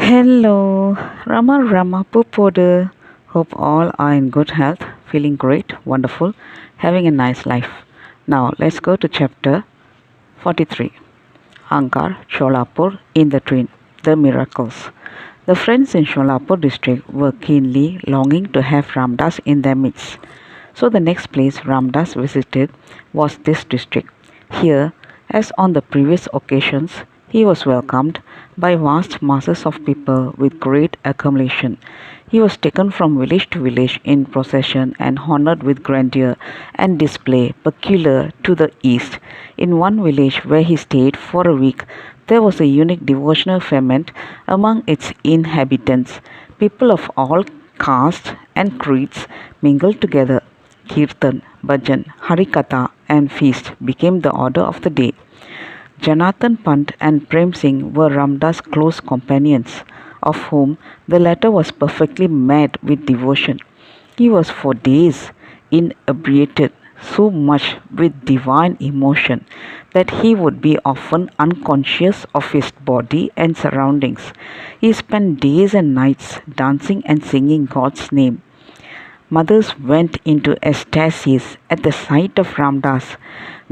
Hello, Rama Pupodu. Hope all are in good health, feeling great, wonderful, having a nice life. Now let's go to chapter 43. Angar, Sholapur, in the train, the miracles. The friends in Sholapur district were keenly longing to have Ramdas in their midst. So the next place Ramdas visited was this district. Here, as on the previous occasions, he was welcomed by vast masses of people with great acclamation. He was taken from village to village in procession and honored with grandeur and display peculiar to the East. In one village where he stayed for a week, there was a unique devotional ferment among its inhabitants. People of all castes and creeds mingled together. Kirtan, bhajan, harikatha, and feast became the order of the day. Janathan Pant and Prem Singh were Ramdas' close companions, of whom the latter was perfectly mad with devotion. He was for days inebriated so much with divine emotion that he would be often unconscious of his body and surroundings. He spent days and nights dancing and singing God's name. Mothers went into ecstasies at the sight of Ramdas.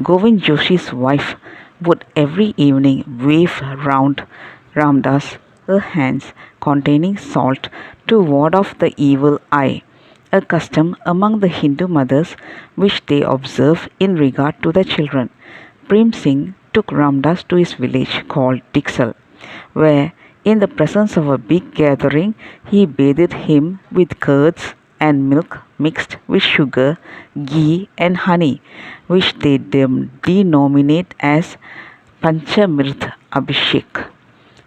Govind Joshi's wife would every evening wave round Ramdas her hands containing salt to ward off the evil eye, a custom among the Hindu mothers which they observe in regard to their children. Prem Singh took Ramdas to his village called Dixal, where, in the presence of a big gathering, he bathed him with curds and milk mixed with sugar, ghee, and honey, which they denominate as Panchamirth Abhishek.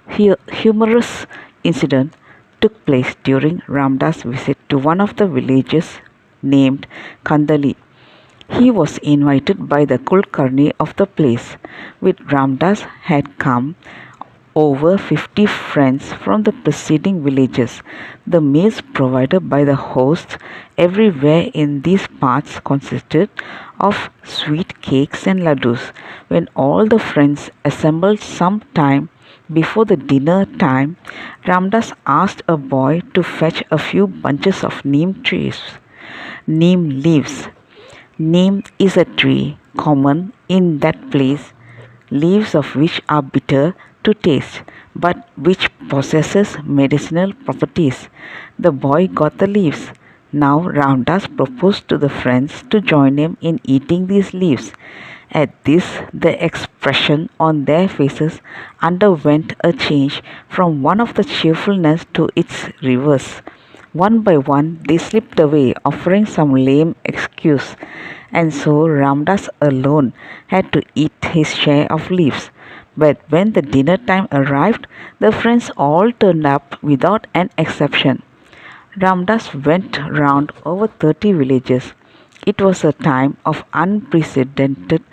Humorous incident took place during Ramdas' visit to one of the villages named Kandali. He was invited by the Kulkarni of the place. With Ramdas had come over 50 friends from the preceding villages. The meals provided by the hosts everywhere in these parts consisted of sweet cakes and laddus. When all the friends assembled some time before the dinner time, Ramdas asked a boy to fetch a few bunches of neem leaves. Neem is a tree common in that place, leaves of which are bitter to taste, but which possesses medicinal properties. The boy got the leaves. Now Ramdas proposed to the friends to join him in eating these leaves. At this, the expression on their faces underwent a change from one of the cheerfulness to its reverse. One by one, they slipped away, offering some lame excuse, and so Ramdas alone had to eat his share of leaves. But when the dinner time arrived, the friends all turned up without an exception. Ramdas went round over 30 villages. It was a time of unprecedented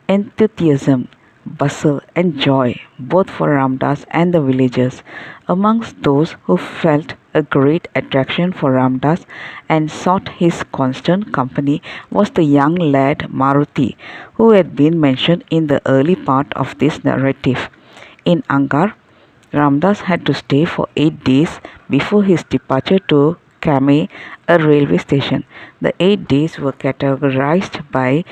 enthusiasm, bustle, and joy, both for Ramdas and the villagers. Amongst those who felt a great attraction for Ramdas and sought his constant company was the young lad Maruti, who had been mentioned in the early part of this narrative. In Angar, Ramdas had to stay for 8 days before his departure to Kame, a railway station. The 8 days were categorized by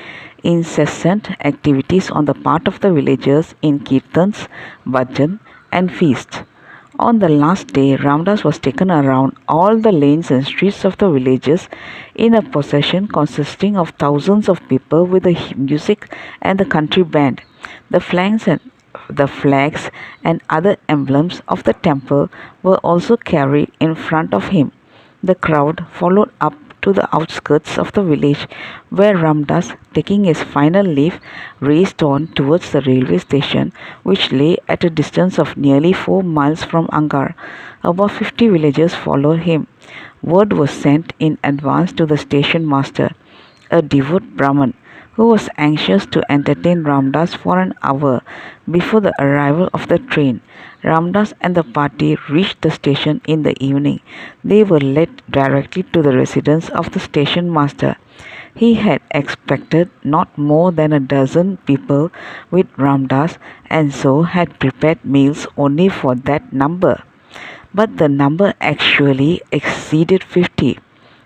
incessant activities on the part of the villagers in kirtans, bhajan, and feasts. On the last day, Ramdas was taken around all the lanes and streets of the villages in a procession consisting of thousands of people with the music and the country band. The flags and other emblems of the temple were also carried in front of him. The crowd followed up to the outskirts of the village, where Ramdas, taking his final leave, raced on towards the railway station, which lay at a distance of nearly 4 miles from Angar. About 50 villagers followed him. Word was sent in advance to the station master, a devout Brahmin, who was anxious to entertain Ramdas for an hour before the arrival of the train. Ramdas and the party reached the station in the evening. They were led directly to the residence of the station master. He had expected not more than a dozen people with Ramdas and so had prepared meals only for that number. But the number actually exceeded 50.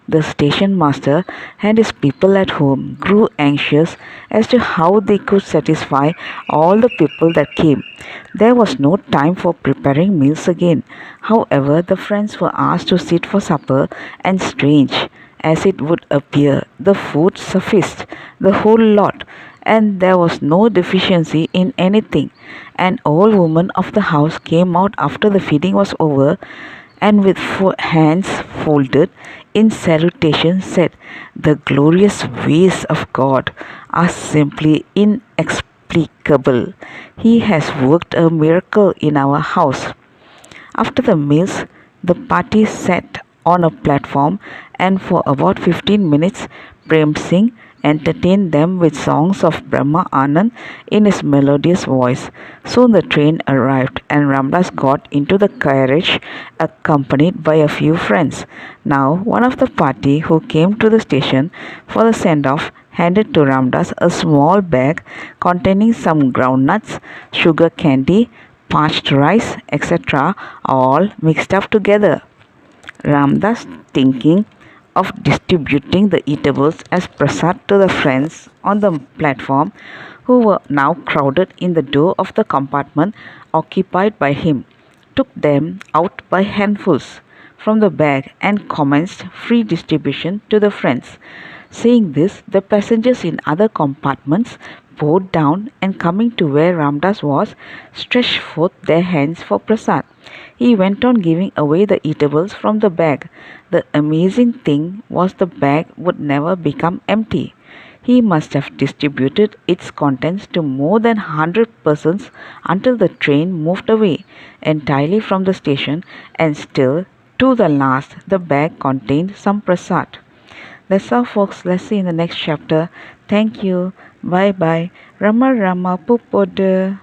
The station master and his people at home grew anxious as to how they could satisfy all the people that came. There was no time for preparing meals again. However, the friends were asked to sit for supper, and strange as it would appear, the food sufficed the whole lot, and there was no deficiency in anything. An old woman of the house came out after the feeding was over, and with hands folded in salutation said, "The glorious ways of God are simply inexplicable. He has worked a miracle in our house." After the meals, the party sat on a platform, and for about 15 minutes Prem Singh entertained them with songs of Brahma Anand in his melodious voice. Soon the train arrived, and Ramdas got into the carriage accompanied by a few friends. Now, one of the party who came to the station for the send-off handed to Ramdas a small bag containing some groundnuts, sugar candy, parched rice, etc., all mixed up together. Ramdas, thinking of distributing the eatables as prasad to the friends on the platform, who were now crowded in the door of the compartment occupied by him, took them out by handfuls from the bag and commenced free distribution to the friends. Seeing this, the passengers in other compartments bowed down, and coming to where Ramdas was, stretched forth their hands for prasad. He went on giving away the eatables from the bag. The amazing thing was the bag would never become empty. He must have distributed its contents to more than 100 persons until the train moved away entirely from the station, and still, to the last, the bag contained some prasad. That's all, folks. Let's see in the next chapter. Thank you. Bye bye. Rama Rama Pupodu.